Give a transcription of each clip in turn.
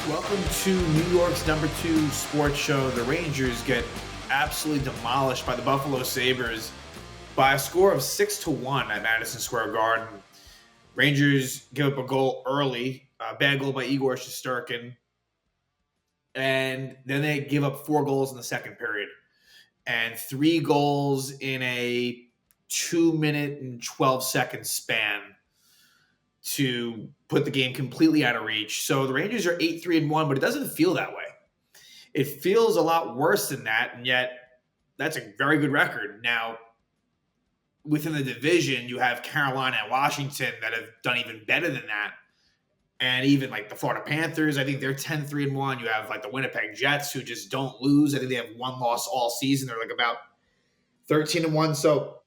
Welcome to New York's number 2 sports show. The Rangers get absolutely demolished by the Buffalo Sabres by a score of 6-1 at Madison Square Garden. Rangers give up a goal early, a bad goal by Igor Shesterkin, and then they give up 4 goals in the second period and 3 goals in a 2-minute and 12-second span to put the game completely out of reach. So the Rangers are 8-3-1, but it doesn't feel that way. It feels a lot worse than that, and yet that's a very good record. Now, within the division, you have Carolina and Washington that have done even better than that. And even like the Florida Panthers, I think they're 10-3-1. You have like the Winnipeg Jets who just don't lose. I think they have 1 loss all season. They're like about 13-1. So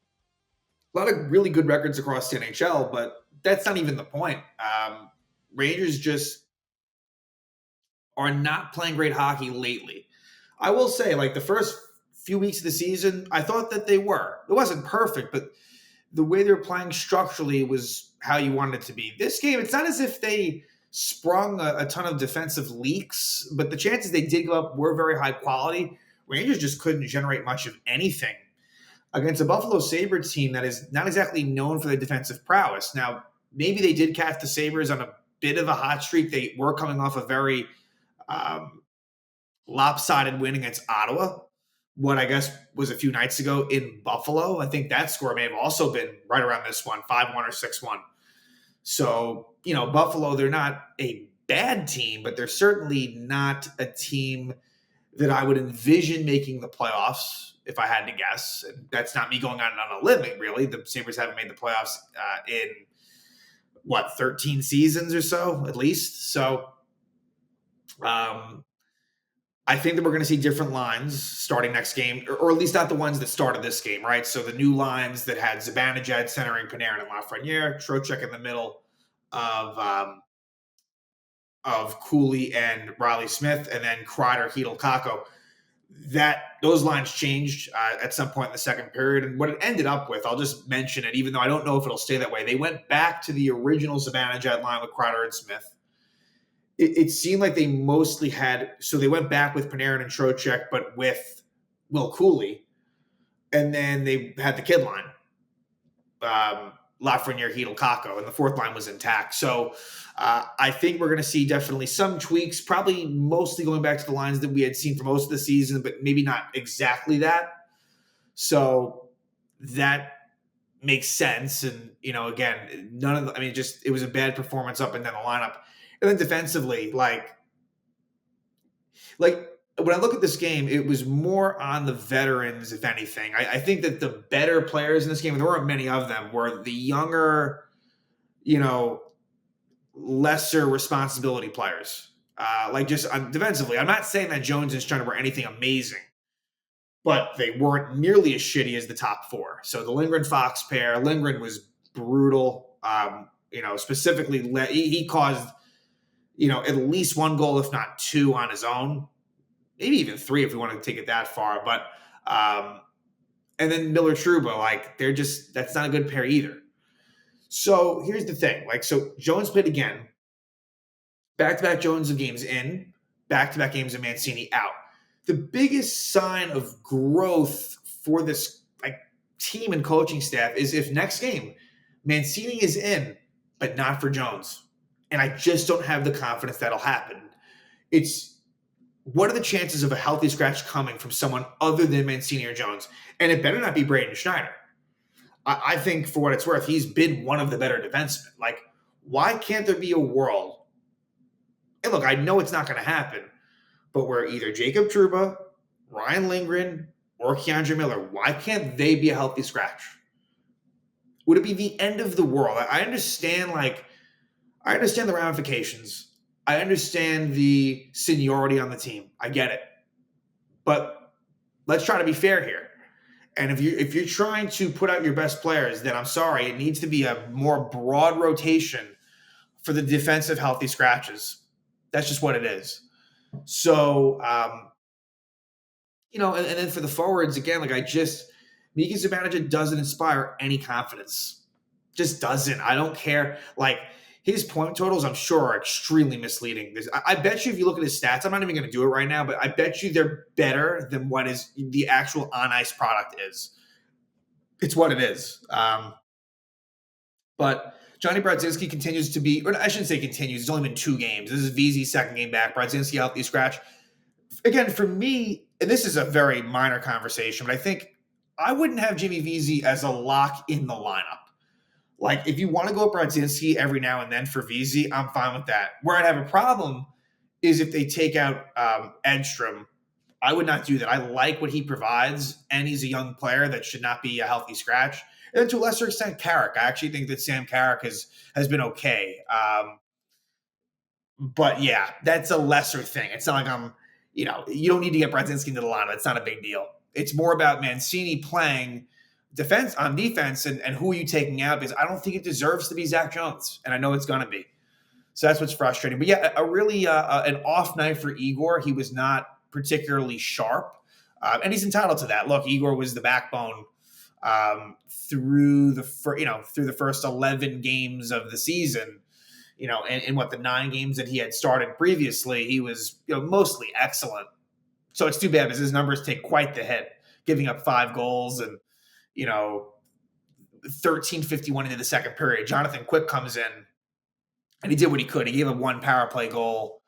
a lot of really good records across the NHL, but that's not even the point. Rangers just are not playing great hockey lately. I will say, like the first few weeks of the season, I thought that they were. It wasn't perfect, but the way they were playing structurally was how you wanted it to be. This game, it's not as if they sprung a ton of defensive leaks, but the chances they did go up were very high quality. Rangers just couldn't generate much of anything against a Buffalo Sabres team that is not exactly known for their defensive prowess. Now, maybe they did catch the Sabres on a bit of a hot streak. They were coming off a very lopsided win against Ottawa, what I guess was a few nights ago in Buffalo. I think that score may have also been right around this one, 5-1 or 6-1. So, Buffalo, they're not a bad team, but they're certainly not a team that I would envision making the playoffs if I had to guess. And that's not me going on a limb, really. The Sabres haven't made the playoffs in, 13 seasons or so, at least. So I think that we're going to see different lines starting next game, or at least not the ones that started this game, right? So the new lines that had Zibanejad centering Panarin and Lafreniere, Trocheck in the middle of Cooley and Riley Smith, and then Kreider, Hedl, Kakko. Those lines changed at some point in the second period. And what it ended up with, I'll just mention it, even though I don't know if it'll stay that way. They went back to the original Zibanejad line with Kreider and Smith. It seemed like they mostly had, so they went back with Panarin and Trocheck, but with Will Cooley. And then they had the kid line, Lafreniere, Hedl, Kakko, and the fourth line was intact. So I think we're going to see definitely some tweaks, probably mostly going back to the lines that we had seen for most of the season, but maybe not exactly that. So that makes sense. And, again, it was a bad performance up and down the lineup. And then defensively, like when I look at this game, it was more on the veterans, if anything. I think that the better players in this game, and there weren't many of them, were the younger, lesser responsibility players. Defensively, I'm not saying that Jones and Strider were anything amazing, but they weren't nearly as shitty as the top 4. So the Lindgren-Fox pair, Lindgren was brutal. Specifically, he caused, at least 1 goal, if not 2 on his own. Maybe even 3 if we want to take it that far. But and then Miller Trouba, that's not a good pair either. So here's the thing. So Jones played again. Back-to-back Jones of games in. Back-to-back games of Mancini out. The biggest sign of growth for this team and coaching staff is if next game Mancini is in, but not for Jones. And I just don't have the confidence that'll happen. What are the chances of a healthy scratch coming from someone other than Mancini or Jones? And it better not be Braden Schneider. I think, for what it's worth, he's been one of the better defensemen. Why can't there be a world? And look, I know it's not going to happen, but where either Jacob Trouba, Ryan Lindgren, or Keandre Miller, why can't they be a healthy scratch? Would it be the end of the world? I understand, I understand the ramifications. I understand the seniority on the team. I get it. But let's try to be fair here. And if you're trying to put out your best players, then I'm sorry, it needs to be a more broad rotation for the defensive healthy scratches. That's just what it is. So, and then for the forwards, again, Mika Zibanejad doesn't inspire any confidence. Just doesn't. I don't care. his point totals, I'm sure, are extremely misleading. I bet you if you look at his stats, I'm not even going to do it right now, but I bet you they're better than what is the actual on ice product is. It's what it is. But Johnny Brodzinski continues to be, or I shouldn't say continues. It's only been 2 games. This is VZ's second game back. Brodzinski healthy scratch. Again, for me, and this is a very minor conversation, but I think I wouldn't have Jimmy VZ as a lock in the lineup. Like, if you want to go with Brodzinski every now and then for VZ, I'm fine with that. Where I'd have a problem is if they take out Edstrom. I would not do that. I like what he provides, and he's a young player that should not be a healthy scratch. And then to a lesser extent, Carrick. I actually think that Sam Carrick has been okay. But yeah, that's a lesser thing. It's not like you don't need to get Brodzinski into the lineup. It's not a big deal. It's more about Mancini playing defense and who are you taking out, because I don't think it deserves to be Zach Jones, and I know it's going to be. So that's what's frustrating. But yeah, a really an off night for Igor. He was not particularly sharp, and he's entitled to that. Look, Igor was the backbone through the first 11 games of the season. In what the 9 games that he had started previously, he was mostly excellent. So it's too bad because his numbers take quite the hit, giving up 5 goals and 13:51 into the second period. Jonathan Quick comes in and he did what he could. He gave him 1 power play goal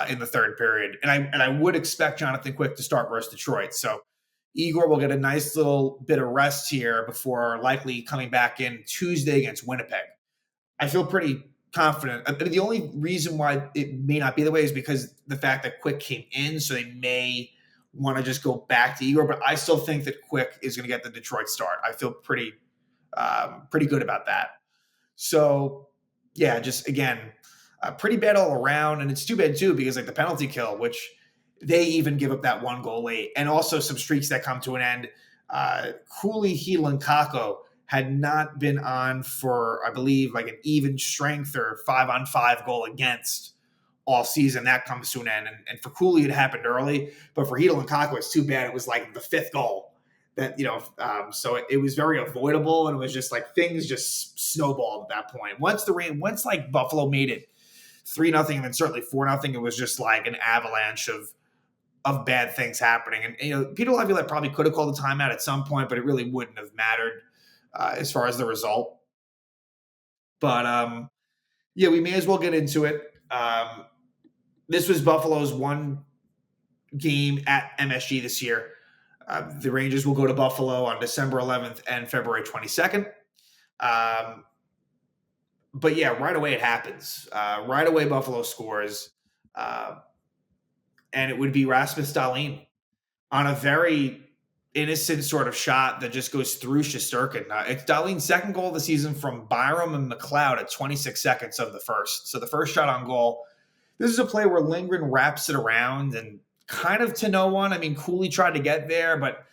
in the third period, and I would expect Jonathan Quick to start versus Detroit. So Igor will get a nice little bit of rest here before likely coming back in Tuesday against Winnipeg. I feel pretty confident. I mean, the only reason why it may not be the way is because the fact that Quick came in, so they may want to just go back to Igor. But I still think that Quick is going to get the Detroit start. I feel pretty good about that. So yeah, just again, pretty bad all around, and it's too bad too because like the penalty kill, which they even give up that 1 goal late, and also some streaks that come to an end. Cooley, Heel, and Kako had not been on for, I believe, like an even strength or 5-on-5 goal against all season. That comes to an end. And for Cooley, it happened early. But for Hedl and Kako, it's too bad. It was like the 5th goal. So it was very avoidable. And it was just like things just snowballed at that point. Once like Buffalo made it 3-0 and then certainly 4-0, it was just like an avalanche of bad things happening. And, Peter Laviolette probably could have called a timeout at some point, but it really wouldn't have mattered as far as the result. But yeah, we may as well get into it. This was Buffalo's 1 game at MSG this year. The Rangers will go to Buffalo on December 11th and February 22nd. But yeah, right away it happens. Right away Buffalo scores. And it would be Rasmus Dahlin on a very innocent sort of shot that just goes through Shesterkin. It's Dahlin's 2nd goal of the season from Byram and McLeod at 26 seconds of the first. So the first shot on goal. This is a play where Lindgren wraps it around and kind of to no one. I mean, Cooley tried to get there, but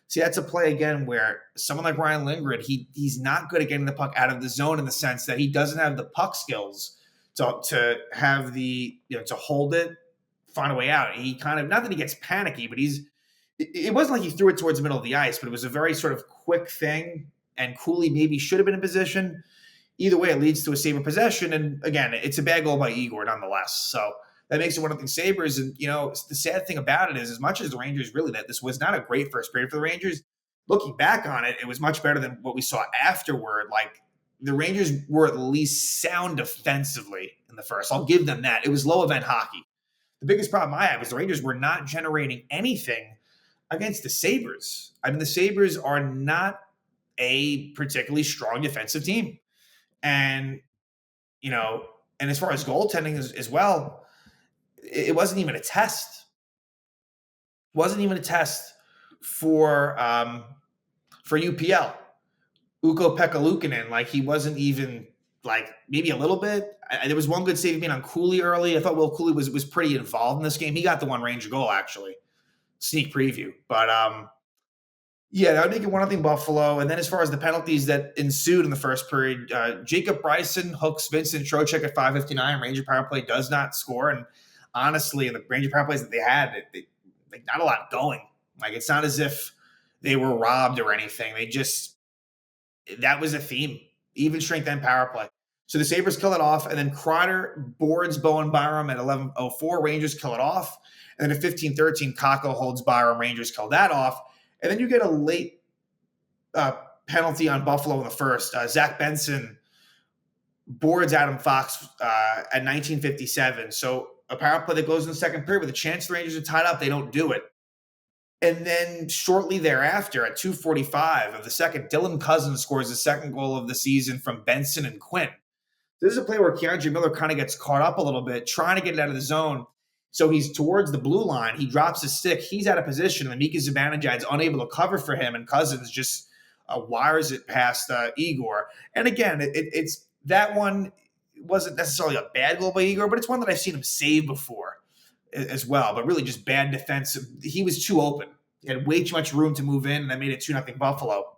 see, that's a play again where someone like Ryan Lindgren, he's not good at getting the puck out of the zone in the sense that he doesn't have the puck skills to have the, to hold it, find a way out. He kind of, not that he gets panicky, but it wasn't like he threw it towards the middle of the ice, but it was a very sort of quick thing, and Cooley maybe should have been in position. Either way, it leads to a Sabre possession, and again, it's a bad goal by Igor nonetheless. So that makes it 1-0 Sabres, and the sad thing about it is, as much as the Rangers really, that this was not a great first period for the Rangers, looking back on it, it was much better than what we saw afterward. Like, the Rangers were at least sound defensively in the first. I'll give them that. It was low event hockey. The biggest problem I have is the Rangers were not generating anything against the Sabres. I mean, the Sabres are not a particularly strong defensive team. And, and as far as goaltending as well, it wasn't even a test. It wasn't even a test for UPL. Ukko-Pekka Luukkonen, like he wasn't even like maybe a little bit. There was one good save made on Cooley early. I thought Will Cooley was pretty involved in this game. He got the one Ranger goal actually. Sneak preview, but yeah, that would make it 1-0 Buffalo. And then as far as the penalties that ensued in the first period, Jacob Bryson hooks Vincent Trocheck at 5:59. Ranger power play does not score, and honestly, in the Ranger power plays that they had, not a lot going. Like, it's not as if they were robbed or anything. That was a theme, even strength and power play. So the Sabres kill it off, and then Kreider boards Bowen Byram at 11:04. Rangers kill it off. And then at 15:13, Kakko holds Byram. Rangers kill that off. And then you get a late penalty on Buffalo in the first. Zach Benson boards Adam Fox at 19:57. So a power play that goes in the second period with a chance the Rangers are tied up. They don't do it. And then shortly thereafter, at 2:45 of the second, Dylan Cousins scores the second goal of the season from Benson and Quinn. This is a play where Keandre Miller kind of gets caught up a little bit, trying to get it out of the zone. So he's towards the blue line. He drops his stick. He's out of position. And Mika Zibanejad's unable to cover for him, and Cousins just wires it past Igor. And again, it's that one wasn't necessarily a bad goal by Igor, but it's one that I've seen him save before as well. But really just bad defense. He was too open. He had way too much room to move in, and that made it 2-0 Buffalo.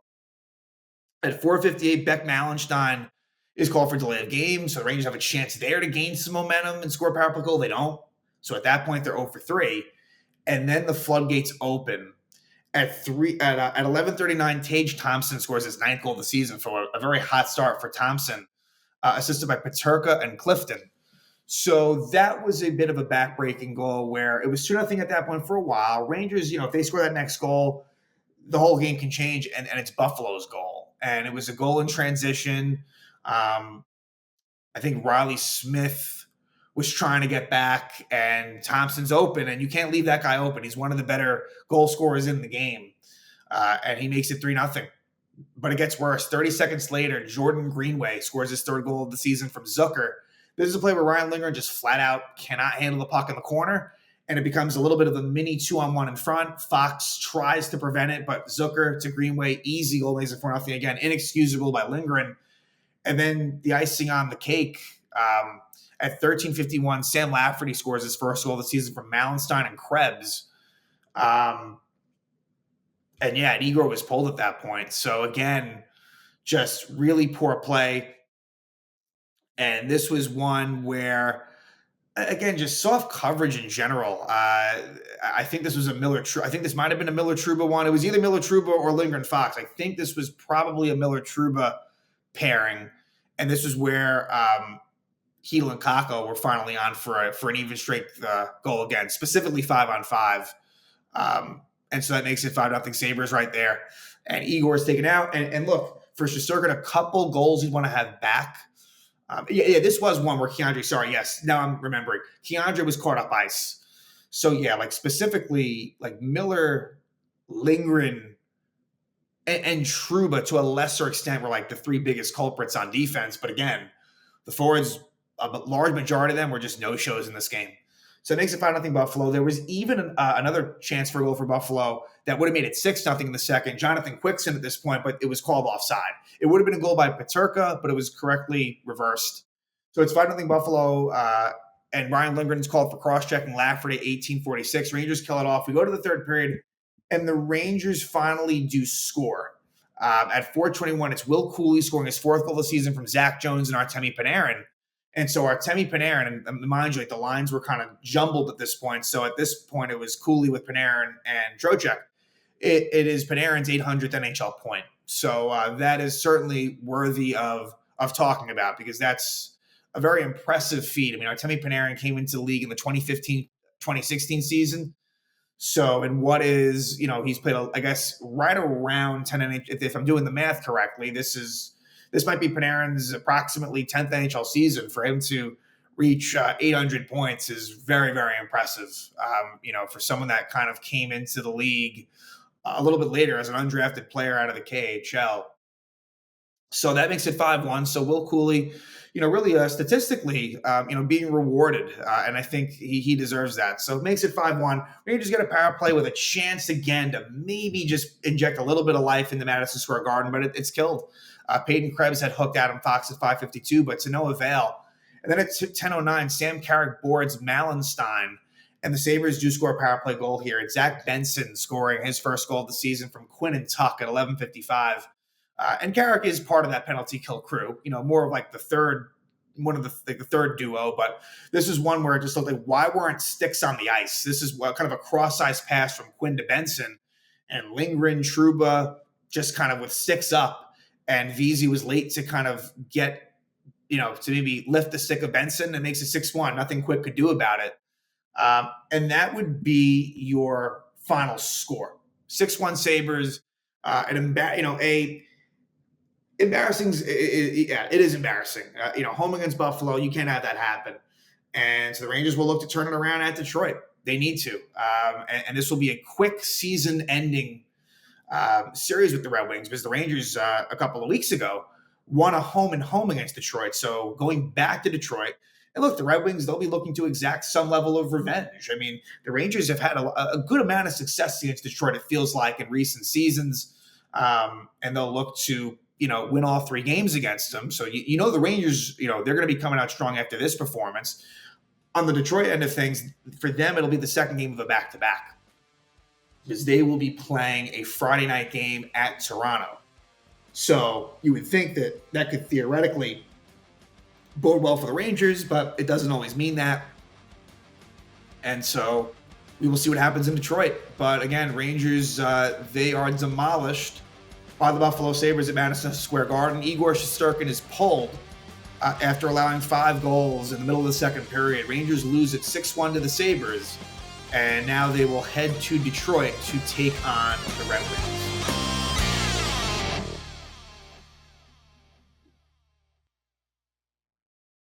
At 4:58, Beck Mallenstein is called for delay of game, so the Rangers have a chance there to gain some momentum and score a power play goal. They don't. So at that point, they're 0-3. And then the floodgates open. At 11:39, Tage Thompson scores his 9th goal of the season for a very hot start for Thompson, assisted by Peterka and Clifton. So that was a bit of a backbreaking goal where it was 2-0 at that point for a while. Rangers, if they score that next goal, the whole game can change, and it's Buffalo's goal. And it was a goal in transition. I think Riley Smith was trying to get back, and Thompson's open, and you can't leave that guy open. He's one of the better goal scorers in the game, and he makes it 3-0. But it gets worse. 30 seconds later, Jordan Greenway scores his 3rd goal of the season from Zucker. This is a play where Ryan Lindgren just flat out cannot handle the puck in the corner, and it becomes a little bit of a mini 2-on-1 in front. Fox tries to prevent it, but Zucker to Greenway, easy goal, makes it 4-0 again, inexcusable by Lindgren. And then the icing on the cake, at 13:51, Sam Lafferty scores his 1st goal of the season from Mallenstein and Krebs. And Igor was pulled at that point. So again, just really poor play. And this was one where, again, just soft coverage in general. I think this was I think this might have been a Miller Trouba one. It was either Miller Trouba or Lindgren Fox. I think this was probably a Miller Trouba pairing. And this was where Hedl and Kakko were finally on for an even strength goal again, specifically 5-on-5. And so that makes it 5-0 Sabres right there. And Igor's taken out. And look, for Shesterkin, a couple goals he'd want to have back. This was one where now I'm remembering. Keandre was caught up ice. So, specifically, Miller, Lindgren, and Trouba to a lesser extent were the 3 biggest culprits on defense. But again, the forwards, a large majority of them were just no-shows in this game. So it makes it 5-0 Buffalo. There was even another chance for a goal for Buffalo that would have made it 6-0 in the second. Jonathan Quickson at this point, but it was called offside. It would have been a goal by Peterka, but it was correctly reversed. So it's 5-0 Buffalo, and Ryan Lindgren's called for cross-checking Lafferty, 18:46. Rangers kill it off. We go to the 3rd period, and the Rangers finally do score. At 4:21, it's Will Cooley scoring his 4th goal of the season from Zach Jones and Artemi Panarin. And so Artemi Panarin, and mind you, the lines were kind of jumbled at this point. So at this point, it was Cooley with Panarin and Trocheck. It is Panarin's 800th NHL point. So that is certainly worthy of talking about, because that's a very impressive feat. I mean, Artemi Panarin came into the league in the 2015-2016 season. So, and what is, he's played, I guess, right around 10 NHL. If I'm doing the math correctly, this might be Panarin's approximately 10th NHL season. For him to reach 800 points is very, very impressive. For someone that kind of came into the league a little bit later as an undrafted player out of the KHL. So that makes it 5-1. So Will Cooley, really statistically, being rewarded. And I think he deserves that. So it makes it 5-1. Rangers get a power play with a chance again to maybe just inject a little bit of life in the Madison Square Garden, but it's killed. Peyton Krebs had hooked Adam Fox at 5:52, but to no avail. And then at 10:09, Sam Carrick boards Mallenstein, and the Sabres do score a power play goal here. It's Zach Benson scoring his 1st goal of the season from Quinn and Tuck at 11:55. And Carrick is part of that penalty kill crew, more of the third, one of the third duo. But this is one where it just looked like, why weren't sticks on the ice? This is kind of a cross-ice pass from Quinn to Benson, and Lindgren, Trouba just kind of with sticks up. And Vesey was late to kind of get to maybe lift the stick of Benson and makes it 6-1. Nothing Quick could do about it. And that would be your final score. 6-1 Sabres. Embarrassing. It is embarrassing. Home against Buffalo, you can't have that happen. And so the Rangers will look to turn it around at Detroit. They need to. And this will be a quick season-ending series with the Red Wings, because the Rangers a couple of weeks ago won a home and home against Detroit. So going back to Detroit, and look, the Red Wings, they'll be looking to exact some level of revenge. I mean, the Rangers have had a good amount of success against Detroit, it feels like, in recent seasons. And they'll look to, win all 3 games against them. So, the Rangers, they're going to be coming out strong after this performance. On the Detroit end of things, for them, it'll be the second game of a back-to-back, because they will be playing a Friday night game at Toronto. So you would think that could theoretically bode well for the Rangers, but it doesn't always mean that. And so we will see what happens in Detroit. But again, Rangers, they are demolished by the Buffalo Sabres at Madison Square Garden. Igor Shesterkin is pulled after allowing 5 goals in the middle of the second period. Rangers lose at 6-1 to the Sabres, and now they will head to Detroit to take on the Red Wings.